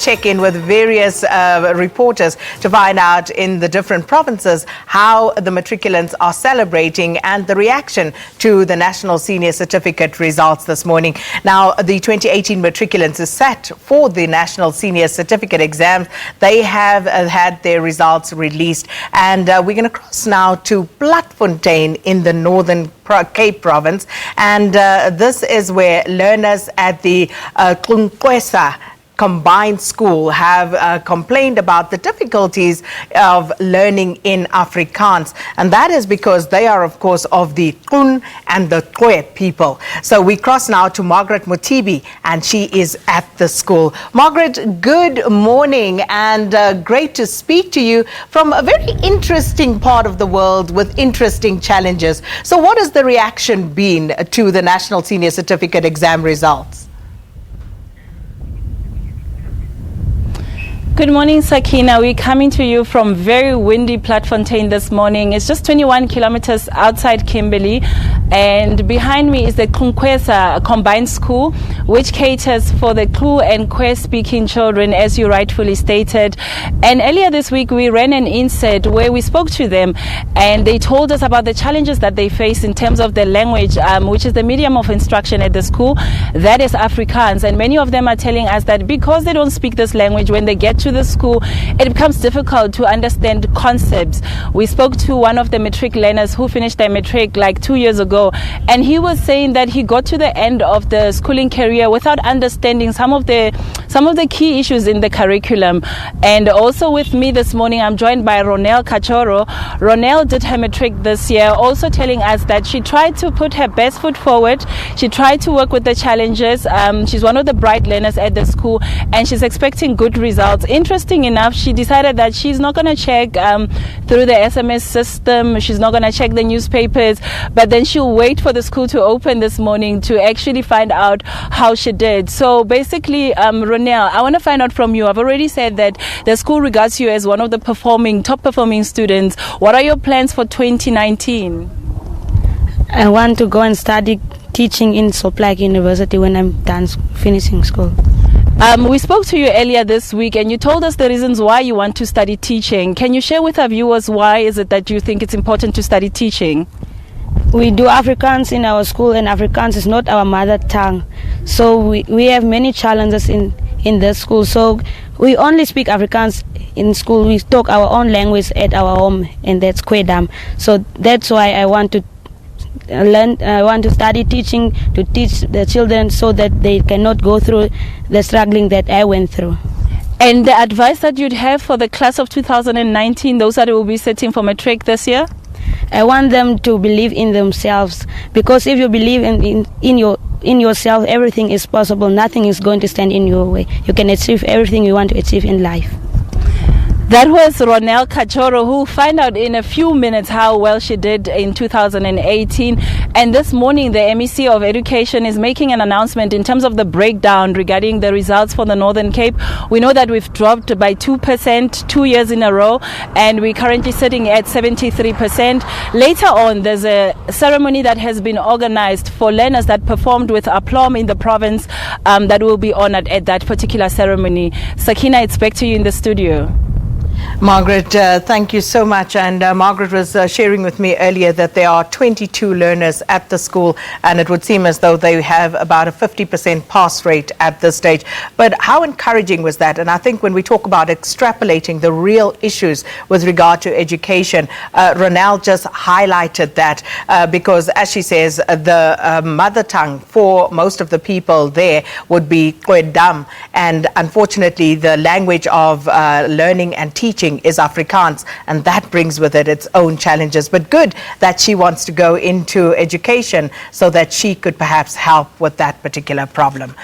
check in with various reporters to find out in the different provinces how the matriculants are celebrating and the reaction to the National Senior Certificate results this morning. Now, the 2018 matriculants is set for the National Senior Certificate Exams. They have had their results released, and we're going to cross now to Platfontein in the Northern Cape province, and this is where learners at the Xunkhwesa Combined School have complained about the difficulties of learning in Afrikaans, and that is because they are, of course, of the Xun and the Twe people. So we cross now to Margaret Mothibi, and she is at the school. Margaret, good morning, and great to speak to you from a very interesting part of the world with interesting challenges. So what has the reaction been to the National Senior Certificate exam results? Good morning, Sakina. We're coming to you from very windy Platfontein this morning. It's just 21 kilometers outside Kimberley, and behind me is the Xunkhwesa Combined School, which caters for the Klu and Kwe speaking children, as you rightfully stated. And earlier this week, we ran an insert where we spoke to them, and they told us about the challenges that they face in terms of the language, which is the medium of instruction at the school, that is Afrikaans. And many of them are telling us that because they don't speak this language, when they get to the school, it becomes difficult to understand concepts. We spoke to one of the Matric learners who finished their Matric like 2 years ago, and he was saying that he got to the end of the schooling career without understanding some of the key issues in the curriculum. And also with me this morning, I'm joined by Ronel Kachoro. Ronel did her Matric this year, also telling us that she tried to put her best foot forward. She tried to work with the challenges. She's one of the bright learners at the school, and she's expecting good results. Interesting enough, she decided that she's not going to check through the SMS system. She's not going to check the newspapers, but then she'll wait for the school to open this morning to actually find out how she did. So basically, Ronel, I want to find out from you. I've already said that the school regards you as one of the top performing students. What are your plans for 2019? I want to go and study teaching in Soplak University when I'm done finishing school. We spoke to you earlier this week, and you told us the reasons why you want to study teaching. Can you share with our viewers why is it that you think it's important to study teaching? We do Afrikaans in our school, and Afrikaans is not our mother tongue. So we have many challenges in the school. So we only speak Afrikaans in school. We talk our own language at our home, and that's Kwedam. So that's why I want to I want to study teaching, to teach the children so that they cannot go through the struggling that I went through. And the advice that you'd have for the class of 2019, those that will be sitting for Matric this year? I want them to believe in themselves, because if you believe in yourself, everything is possible. Nothing is going to stand in your way. You can achieve everything you want to achieve in life. That was Ronel Kachoro, who will find out in a few minutes how well she did in 2018. And this morning, the MEC of Education is making an announcement in terms of the breakdown regarding the results for the Northern Cape. We know that we've dropped by 2% 2 years in a row, and we're currently sitting at 73%. Later on, there's a ceremony that has been organized for learners that performed with aplomb in the province that will be honored at that particular ceremony. Sakina, it's back to you in the studio. Margaret, thank you so much. And Margaret was sharing with me earlier that there are 22 learners at the school, and it would seem as though they have about a 50% pass rate at this stage. But how encouraging was that? And I think when we talk about extrapolating the real issues with regard to education, Ronel just highlighted that because, as she says, the mother tongue for most of the people there would be Kwedam, and unfortunately the language of learning and teaching is Afrikaans, and that brings with it its own challenges. But good that she wants to go into education so that she could perhaps help with that particular problem.